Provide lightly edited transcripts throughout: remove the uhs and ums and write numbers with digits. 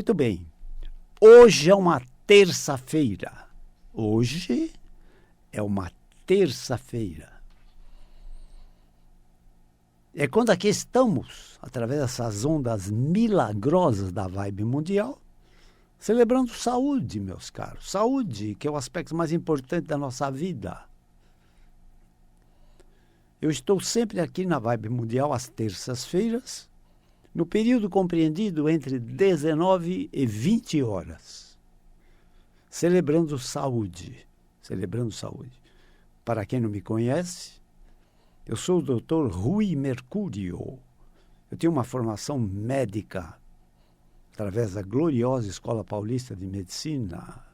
Muito bem. Hoje é uma terça-feira. Hoje é uma terça-feira. É quando aqui estamos, através dessas ondas milagrosas da vibe mundial, celebrando saúde, meus caros. Saúde, que é o aspecto mais importante da nossa vida. Eu estou sempre aqui na vibe mundial às terças-feiras, no período compreendido entre 19 e 20 horas. Celebrando saúde. Celebrando saúde. Para quem não me conhece, eu sou o Dr. Rui Mercúrio. Eu tenho uma formação médica através da gloriosa Escola Paulista de Medicina,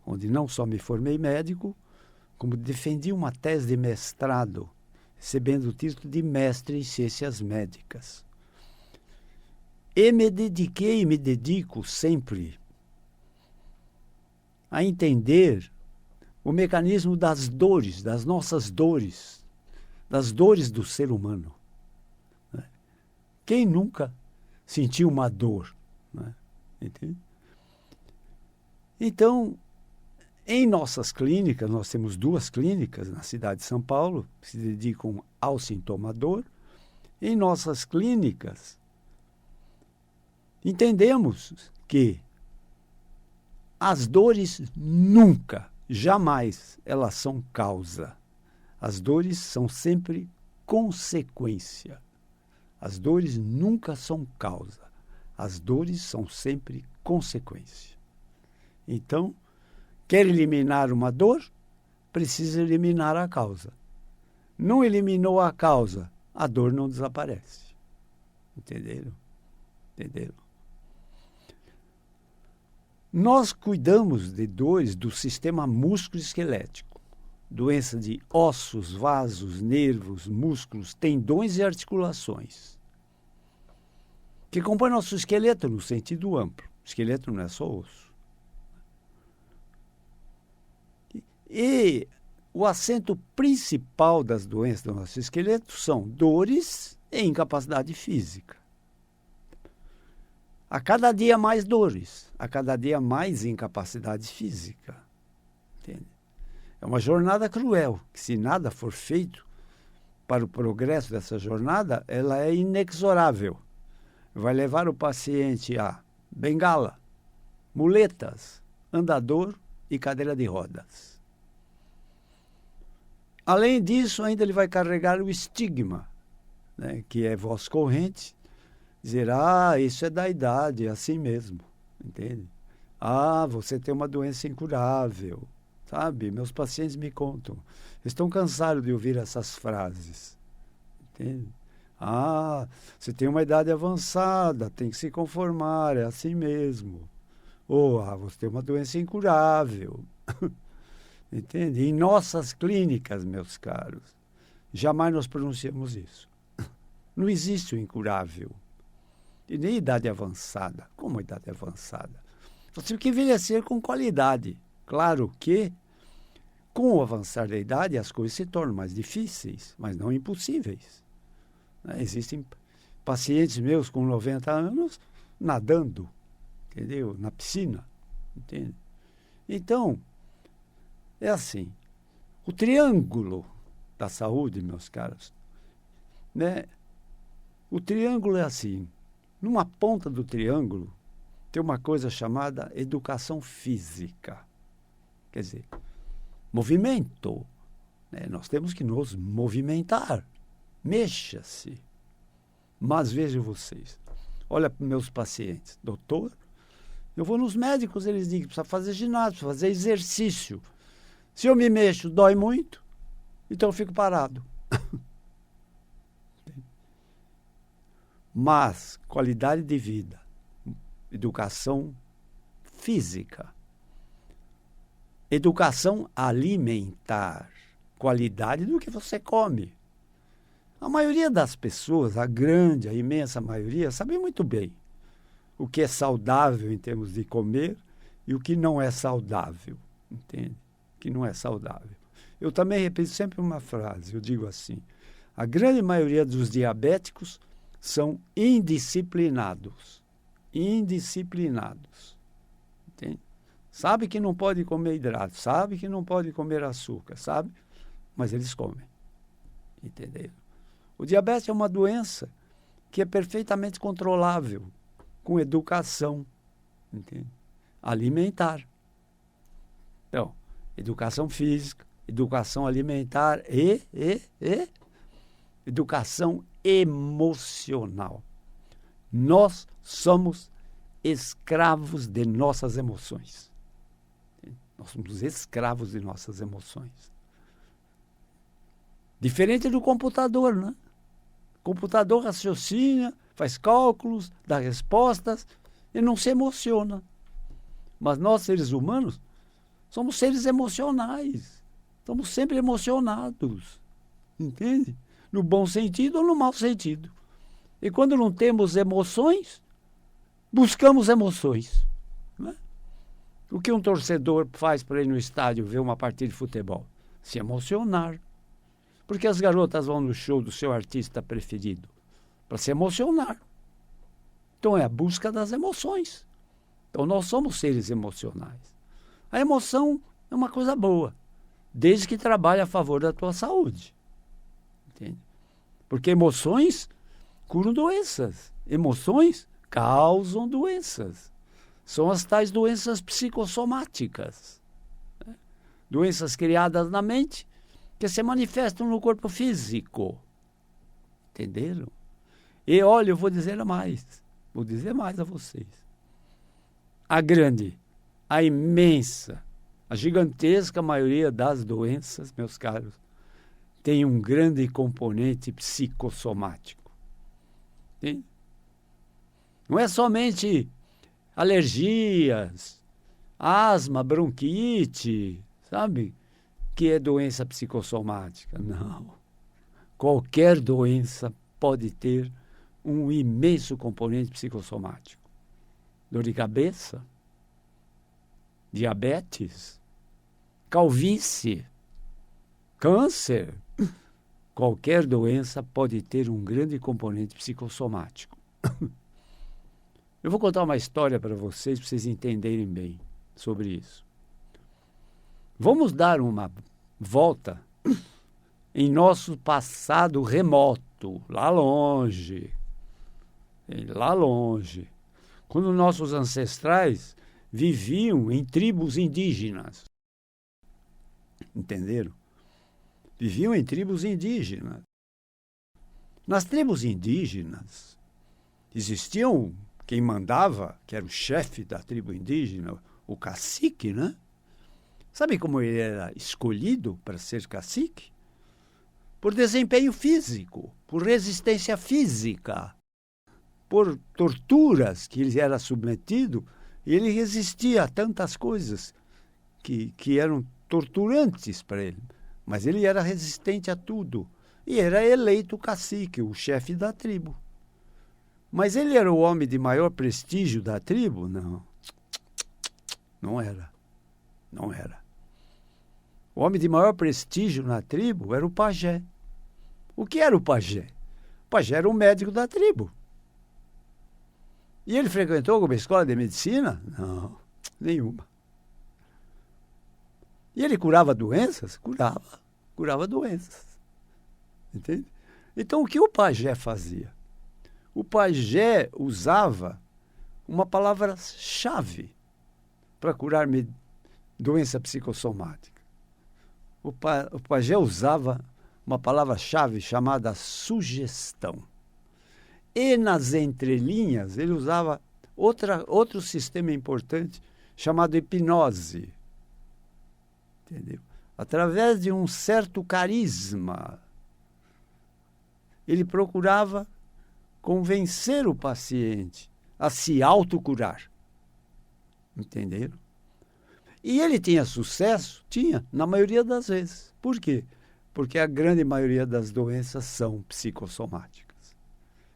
onde não só me formei médico, como defendi uma tese de mestrado, recebendo o título de mestre em ciências médicas. E me dediquei e me dedico sempre a entender o mecanismo das dores, das nossas dores, das dores do ser humano. Quem nunca sentiu uma dor? Entende? Então, em nossas clínicas, nós temos 2 clínicas na cidade de São Paulo, que se dedicam ao sintoma dor. Em nossas clínicas, entendemos que as dores nunca, jamais, elas são causa. As dores são sempre consequência. As dores nunca são causa. As dores são sempre consequência. Então, quer eliminar uma dor, precisa eliminar a causa. Não eliminou a causa, a dor não desaparece. Entenderam? Entenderam? Nós cuidamos de dores do sistema músculo-esquelético. Doença de ossos, vasos, nervos, músculos, tendões e articulações, que compõem nosso esqueleto no sentido amplo. O esqueleto não é só osso. E o acento principal das doenças do nosso esqueleto são dores e incapacidade física. A cada dia mais dores, a cada dia mais incapacidade física. Entende? É uma jornada cruel, que se nada for feito para o progresso dessa jornada, ela é inexorável. Vai levar o paciente a bengala, muletas, andador e cadeira de rodas. Além disso, ainda ele vai carregar o estigma, né, que é voz corrente, dizer, isso é da idade, é assim mesmo, entende? Você tem uma doença incurável, sabe? Meus pacientes me contam, estão cansados de ouvir essas frases, entende? Você tem uma idade avançada, tem que se conformar, é assim mesmo. Ou, você tem uma doença incurável. Entende? Em nossas clínicas, meus caros, jamais nós pronunciamos isso. Não existe o incurável. E nem idade avançada. Como idade avançada? Você tem que envelhecer com qualidade. Claro que, com o avançar da idade, as coisas se tornam mais difíceis, mas não impossíveis. Existem pacientes meus com 90 anos nadando, entendeu? Na piscina, entende? Então, é assim. O triângulo da saúde, meus caros, né? O triângulo é assim. Numa ponta do triângulo tem uma coisa chamada educação física. Quer dizer, movimento. Né? Nós temos que nos movimentar. Mexa-se. Mas vejam vocês. Olha para meus pacientes. Doutor, eu vou nos médicos, eles dizem que precisa fazer ginásio, precisa fazer exercício. Se eu me mexo, dói muito, então eu fico parado. Mas qualidade de vida, educação física, educação alimentar, qualidade do que você come. A maioria das pessoas, a grande, a imensa maioria, sabe muito bem o que é saudável em termos de comer e o que não é saudável, entende? Que não é saudável. Eu também repito sempre uma frase, eu digo assim, a grande maioria dos diabéticos são indisciplinados. indisciplinados. Entende? Sabe que não pode comer hidrato, sabe que não pode comer açúcar, sabe? Mas eles comem. Entenderam? O diabetes é uma doença que é perfeitamente controlável com educação, entende? Alimentar. Então, educação física, educação alimentar e educação emocional. Nós somos escravos de nossas emoções. Nós somos escravos de nossas emoções. Diferente do computador, né? O computador raciocina, faz cálculos, dá respostas e não se emociona. Mas nós, seres humanos, somos seres emocionais. Estamos sempre emocionados. Entende? No bom sentido ou no mau sentido. E quando não temos emoções, buscamos emoções. Né? O que um torcedor faz para ir no estádio ver uma partida de futebol? Se emocionar. Porque as garotas vão no show do seu artista preferido? Para se emocionar. Então é a busca das emoções. Então nós somos seres emocionais. A emoção é uma coisa boa, desde que trabalhe a favor da tua saúde. Entende? Porque emoções curam doenças. Emoções causam doenças. São as tais doenças psicossomáticas. Né? Doenças criadas na mente que se manifestam no corpo físico. Entenderam? E olha, eu vou dizer mais a vocês. A imensa, a gigantesca maioria das doenças, meus caros, tem um grande componente psicossomático. Entende? Não é somente alergias, asma, bronquite, sabe? Que é doença psicossomática. Não. Qualquer doença pode ter um imenso componente psicossomático. Dor de cabeça, diabetes, calvície, câncer. Qualquer doença pode ter um grande componente psicossomático. Eu vou contar uma história para vocês entenderem bem sobre isso. Vamos dar uma volta em nosso passado remoto, lá longe, quando nossos ancestrais viviam em tribos indígenas. Entenderam? Viviam em tribos indígenas. Nas tribos indígenas, existiam quem mandava, que era o chefe da tribo indígena, o cacique, né? Sabe como ele era escolhido para ser cacique? Por desempenho físico, por resistência física, por torturas que ele era submetido. Ele resistia a tantas coisas que eram torturantes para ele. Mas ele era resistente a tudo. E era eleito cacique, o chefe da tribo. Mas ele era o homem de maior prestígio da tribo? Não. Não era. Não era. O homem de maior prestígio na tribo era o pajé. O que era o pajé? O pajé era o médico da tribo. E ele frequentou alguma escola de medicina? Não, nenhuma. E ele curava doenças? Curava doenças. Entende? Então, o que o pajé fazia? O pajé usava uma palavra-chave para curar doença psicossomática. O pajé usava uma palavra-chave chamada sugestão. E nas entrelinhas ele usava outro sistema importante chamado hipnose. Entendeu? Através de um certo carisma, ele procurava convencer o paciente a se autocurar. Entenderam? E ele tinha sucesso? Tinha, na maioria das vezes. Por quê? Porque a grande maioria das doenças são psicossomáticas.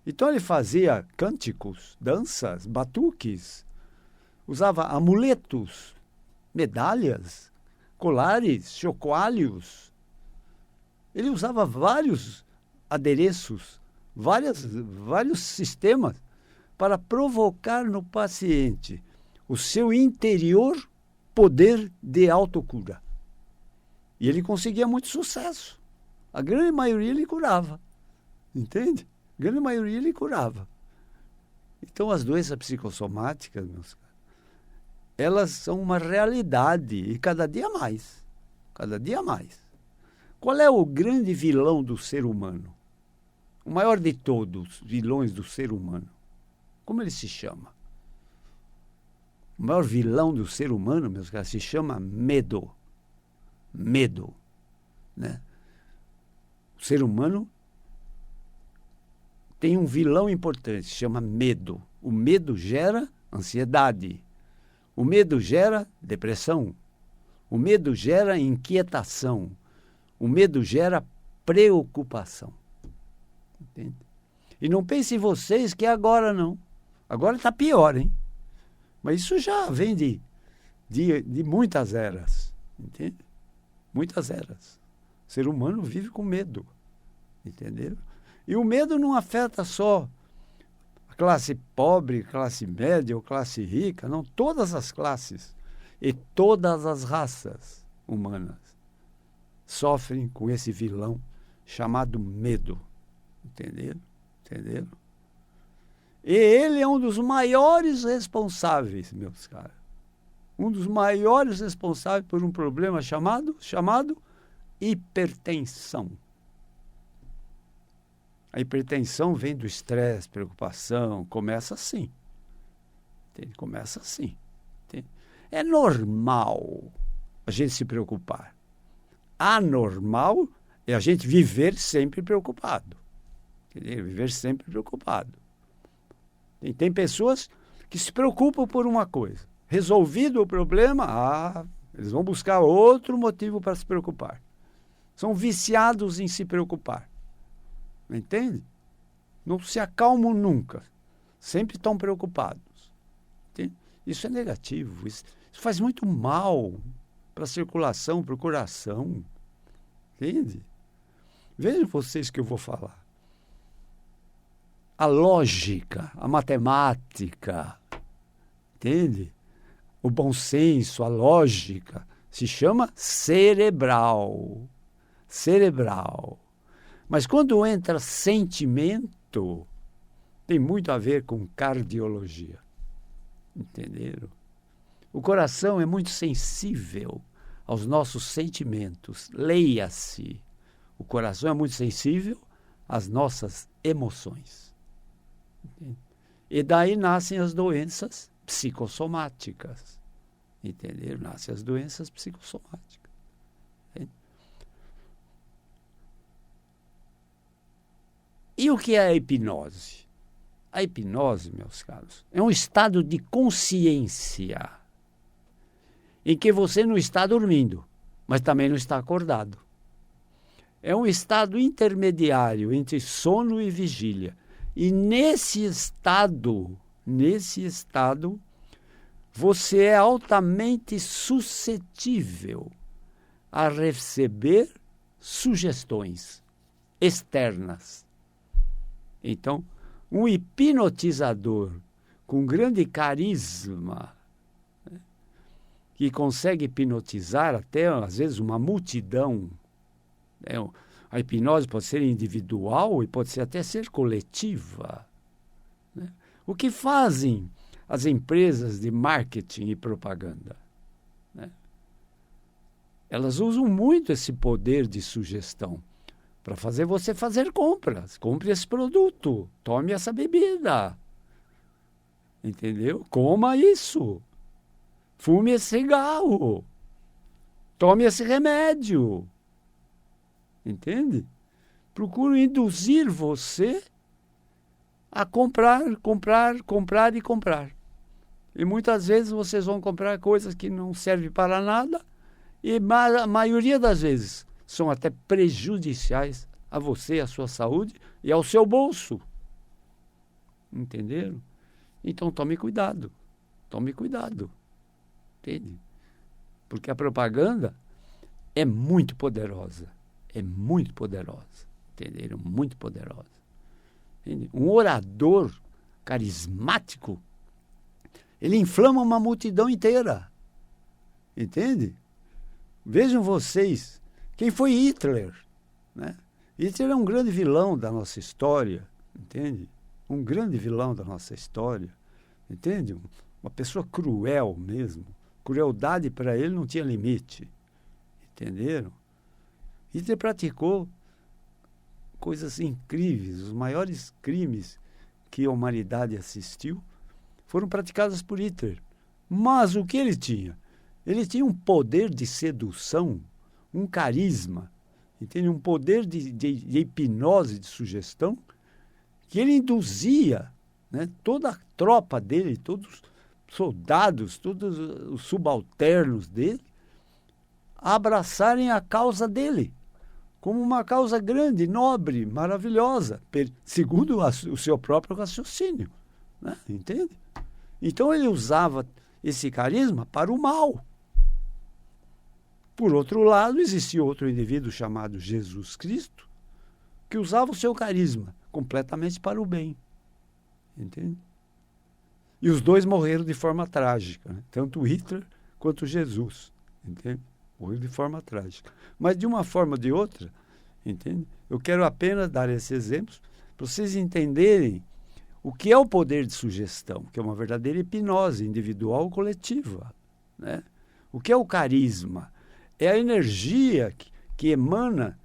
Então ele fazia cânticos, danças, batuques, usava amuletos, medalhas, colares, chocalhos. Ele usava vários adereços, vários sistemas para provocar no paciente o seu interior poder de autocura. E ele conseguia muito sucesso. A grande maioria ele curava. Entende? A grande maioria ele curava. Então, as doenças psicossomáticas, meus caros, elas são uma realidade e cada dia mais. Cada dia mais. Qual é o grande vilão do ser humano? O maior de todos os vilões do ser humano. Como ele se chama? O maior vilão do ser humano, meus caros, se chama medo. Medo. Né? O ser humano tem um vilão importante, se chama medo. O medo gera ansiedade. O medo gera depressão. O medo gera inquietação. O medo gera preocupação. Entende? E não pensem vocês que agora não. Agora está pior, hein? Mas isso já vem de muitas eras. Entende? Muitas eras. O ser humano vive com medo. Entenderam? E o medo não afeta só a classe pobre, classe média ou classe rica, não, todas as classes e todas as raças humanas sofrem com esse vilão chamado medo. Entenderam? Entenderam? E ele é um dos maiores responsáveis, meus caros. Um dos maiores responsáveis por um problema chamado hipertensão. A hipertensão vem do estresse, preocupação, começa assim. Entende? Começa assim. Entende? É normal a gente se preocupar. Anormal é a gente viver sempre preocupado. Entendeu? Viver sempre preocupado. Tem pessoas que se preocupam por uma coisa. Resolvido o problema, eles vão buscar outro motivo para se preocupar. São viciados em se preocupar. Entende? Não se acalmam nunca. Sempre estão preocupados. Entende? Isso é negativo. Isso faz muito mal para a circulação, para o coração. Entende? Vejam vocês que eu vou falar. A lógica, a matemática, entende? O bom senso, a lógica, se chama cerebral. Cerebral. Mas quando entra sentimento, tem muito a ver com cardiologia. Entenderam? O coração é muito sensível aos nossos sentimentos. Leia-se. O coração é muito sensível às nossas emoções. Entende? E daí nascem as doenças psicossomáticas. Entenderam? Nascem as doenças psicossomáticas. Entende? E o que é a hipnose? A hipnose, meus caros, é um estado de consciência em que você não está dormindo, mas também não está acordado. É um estado intermediário entre sono e vigília. E nesse estado, você é altamente suscetível a receber sugestões externas. Então, um hipnotizador com grande carisma, né, que consegue hipnotizar até, às vezes, uma multidão. Né? A hipnose pode ser individual e pode até ser coletiva. Né? O que fazem as empresas de marketing e propaganda? Né? Elas usam muito esse poder de sugestão para fazer você fazer compras. Compre esse produto, tome essa bebida. Entendeu? Coma isso. Fume esse cigarro. Tome esse remédio. Entende? Procuro induzir você a comprar. E muitas vezes vocês vão comprar coisas que não servem para nada e a maioria das vezes são até prejudiciais a você, à sua saúde e ao seu bolso. Entenderam? Então tome cuidado. Tome cuidado. Entende? Porque a propaganda é muito poderosa. É muito poderosa. Entenderam? Muito poderosa. Entende? Um orador carismático, ele inflama uma multidão inteira. Entende? Vejam vocês, quem foi Hitler? Né? Hitler é um grande vilão da nossa história, entende? Um grande vilão da nossa história, entende? Uma pessoa cruel mesmo. Crueldade para ele não tinha limite, entenderam? Hitler praticou coisas incríveis. Os maiores crimes que a humanidade assistiu foram praticados por Hitler. Mas o que ele tinha? Ele tinha um poder de sedução, um carisma, entende? Um poder de hipnose, de sugestão, que ele induzia, né, toda a tropa dele, todos os soldados, todos os subalternos dele, a abraçarem a causa dele, como uma causa grande, nobre, maravilhosa, segundo o seu próprio raciocínio. Né? Entende? Então ele usava esse carisma para o mal. Por outro lado, existia outro indivíduo chamado Jesus Cristo, que usava o seu carisma completamente para o bem. Entende? E os dois morreram de forma trágica, né? Tanto Hitler quanto Jesus. Entende? Morreram de forma trágica. Mas de uma forma ou de outra, entende? Eu quero apenas dar esses exemplos para vocês entenderem o que é o poder de sugestão, que é uma verdadeira hipnose individual ou coletiva. Né? O que é o carisma? É a energia que emana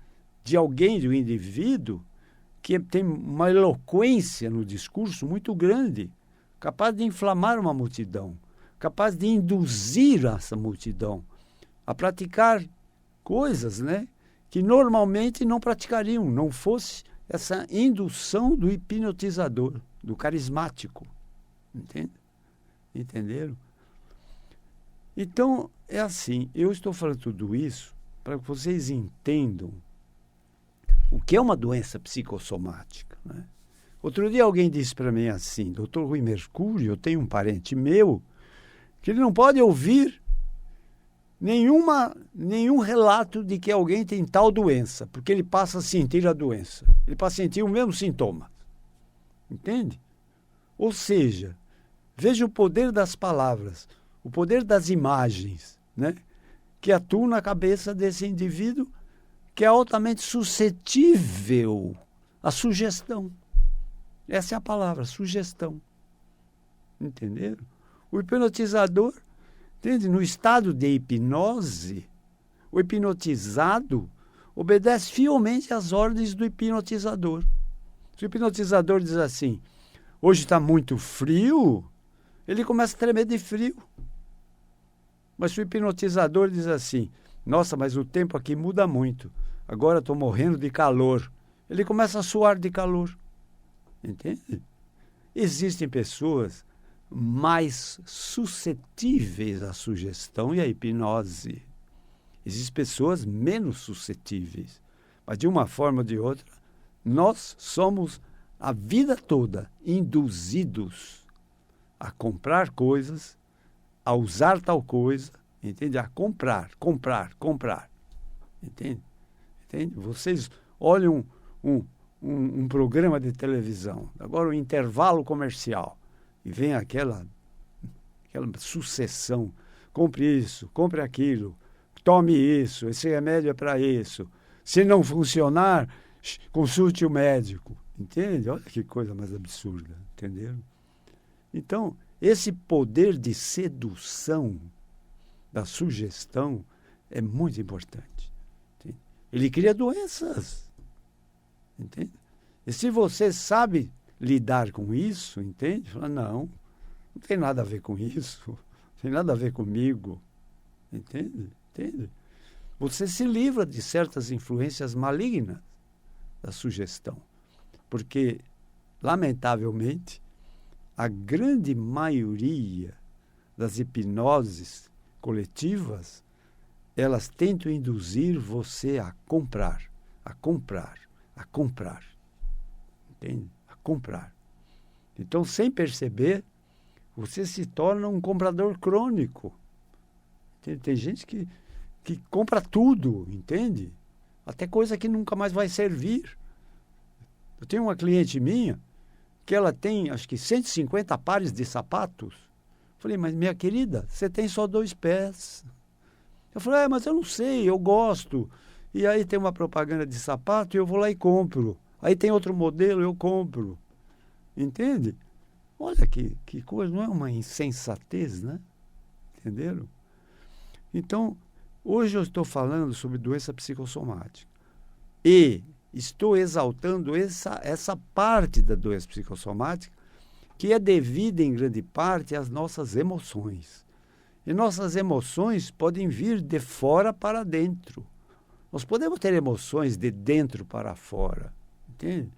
de alguém, de um indivíduo, que tem uma eloquência no discurso muito grande, capaz de inflamar uma multidão, capaz de induzir essa multidão a praticar coisas, né, que normalmente não praticariam, não fosse essa indução do hipnotizador, do carismático. Entende? Entenderam? Então, é assim, eu estou falando tudo isso para que vocês entendam o que é uma doença psicossomática. Né? Outro dia alguém disse para mim assim, Dr. Rui Mercúrio, eu tenho um parente meu, que ele não pode ouvir nenhum relato de que alguém tem tal doença, porque ele passa a sentir a doença. Ele passa a sentir o mesmo sintoma. Entende? Ou seja, veja o poder das palavras, o poder das imagens, né? Que atuam na cabeça desse indivíduo que é altamente suscetível à sugestão. Essa é a palavra, sugestão. Entenderam? O hipnotizador, entende? No estado de hipnose, o hipnotizado obedece fielmente às ordens do hipnotizador. Se o hipnotizador diz assim, hoje está muito frio, ele começa a tremer de frio. Mas se o hipnotizador diz assim, nossa, mas o tempo aqui muda muito, agora estou morrendo de calor, ele começa a suar de calor. Entende? Existem pessoas mais suscetíveis à sugestão e à hipnose. Existem pessoas menos suscetíveis. Mas de uma forma ou de outra, nós somos a vida toda induzidos a comprar coisas, a usar tal coisa, entende? A comprar. Entende? Vocês olham um programa de televisão, agora o intervalo comercial, e vem aquela sucessão, compre isso, compre aquilo, tome isso, esse remédio é para isso, se não funcionar, consulte o médico, entende? Olha que coisa mais absurda, entenderam? Então, esse poder de sedução, da sugestão, é muito importante. Entende? Ele cria doenças. Entende? E se você sabe lidar com isso, entende? Fala, não tem nada a ver com isso, não tem nada a ver comigo. Entende? Você se livra de certas influências malignas da sugestão. Porque, lamentavelmente, a grande maioria das hipnoses coletivas, elas tentam induzir você a comprar. Entende? A comprar. Então, sem perceber, você se torna um comprador crônico. Tem gente que compra tudo, entende? Até coisa que nunca mais vai servir. Eu tenho uma cliente minha que ela tem, acho que 150 pares de sapatos. Falei, mas minha querida, você tem só 2 pés. Eu falei, mas eu não sei, eu gosto. E aí tem uma propaganda de sapato e eu vou lá e compro. Aí tem outro modelo, eu compro. Entende? Olha que coisa, não é uma insensatez, né? Entenderam? Então, hoje eu estou falando sobre doença psicossomática. E estou exaltando essa parte da doença psicossomática que é devida, em grande parte, às nossas emoções. E nossas emoções podem vir de fora para dentro. Nós podemos ter emoções de dentro para fora. Entende?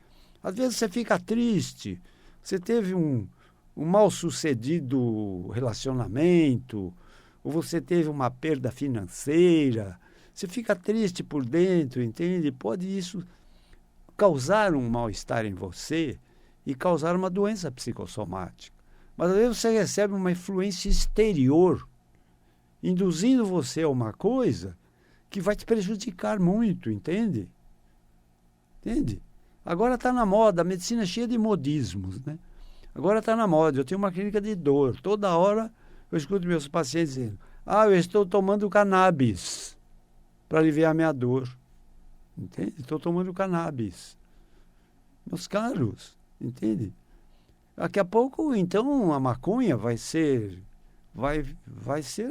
Às vezes você fica triste, você teve um mal-sucedido relacionamento, ou você teve uma perda financeira, você fica triste por dentro, entende? Pode isso causar um mal-estar em você e causar uma doença psicossomática. Mas às vezes você recebe uma influência exterior, induzindo você a uma coisa que vai te prejudicar muito, entende? Entende? Agora está na moda, a medicina é cheia de modismos, né? Agora está na moda, eu tenho uma clínica de dor. Toda hora eu escuto meus pacientes dizendo, eu estou tomando cannabis para aliviar minha dor. Entende? Estou tomando cannabis. Meus caros, entende? Daqui a pouco, então, a maconha vai ser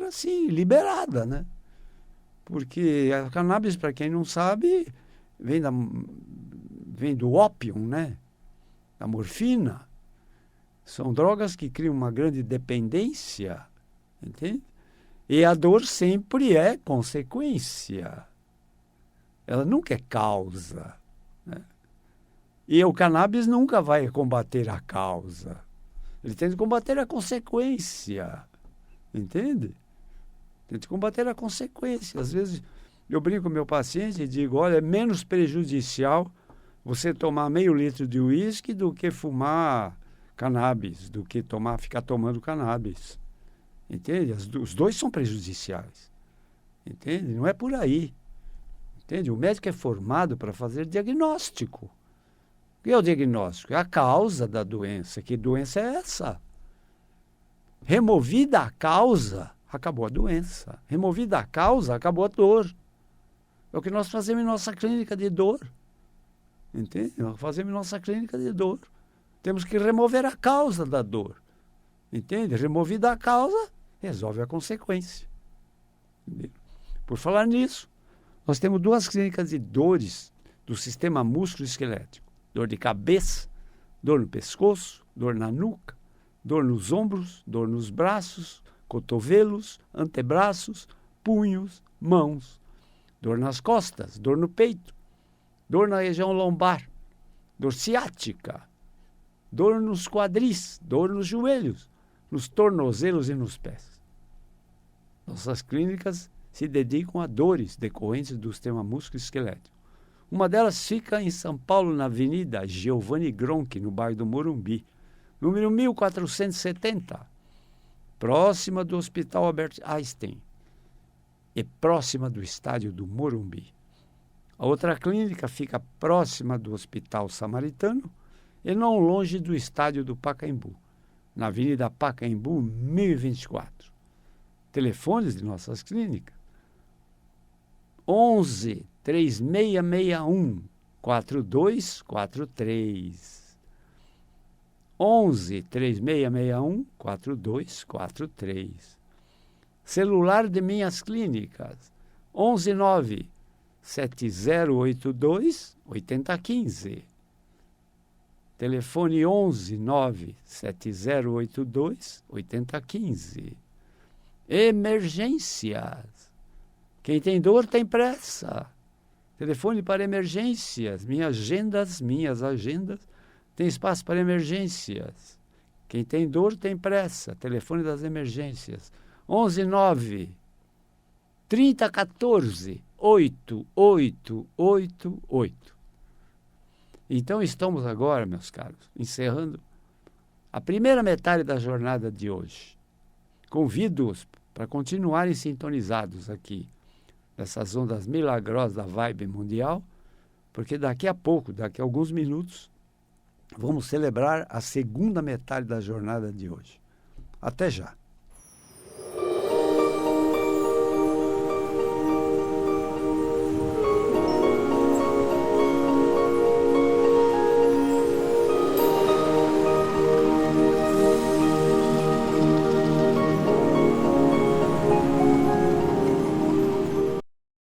assim, liberada, né? Porque a cannabis, para quem não sabe, vem do ópio, né? Da morfina. São drogas que criam uma grande dependência, entende? E a dor sempre é consequência. Ela nunca é causa, né? E o cannabis nunca vai combater a causa. Ele tem que combater a consequência, entende? Tem que combater a consequência. Às vezes eu brinco com o meu paciente e digo, olha, é menos prejudicial você tomar meio litro de uísque do que fumar cannabis, do que ficar tomando cannabis. Entende? Os dois são prejudiciais. Entende? Não é por aí. Entende? O médico é formado para fazer diagnóstico. O que é o diagnóstico? É a causa da doença. Que doença é essa? Removida a causa, acabou a doença. Removida a causa, acabou a dor. É o que nós fazemos em nossa clínica de dor. Entende? Nós fazemos em nossa clínica de dor. Temos que remover a causa da dor. Entende? Removida a causa, resolve a consequência. Entende? Por falar nisso, nós temos 2 clínicas de dores do sistema músculo-esquelético. Dor de cabeça, dor no pescoço, dor na nuca, dor nos ombros, dor nos braços, cotovelos, antebraços, punhos, mãos. Dor nas costas, dor no peito, dor na região lombar, dor ciática, dor nos quadris, dor nos joelhos, nos tornozelos e nos pés. Nossas clínicas se dedicam a dores decorrentes do sistema músculo-esquelético. Uma delas fica em São Paulo, na Avenida Giovanni Gronchi, no bairro do Morumbi, número 1470, próxima do Hospital Albert Einstein e próxima do estádio do Morumbi. A outra clínica fica próxima do Hospital Samaritano e não longe do estádio do Pacaembu, na Avenida Pacaembu, 1024. Telefones de nossas clínicas: 11 3661 4243. 11 3661 4243. Celular de minhas clínicas: 119 7082 8015. Telefone 119 7082 8015. Emergências. Quem tem dor tem pressa. Telefone para emergências. Minhas agendas tem espaço para emergências. Quem tem dor tem pressa. Telefone das emergências. 119 3014 8888. Então estamos agora, meus caros, encerrando a primeira metade da jornada de hoje. Convido-os para continuarem sintonizados aqui nessas ondas milagrosas da vibe mundial, porque daqui a pouco, daqui a alguns minutos, vamos celebrar a segunda metade da jornada de hoje. Até já.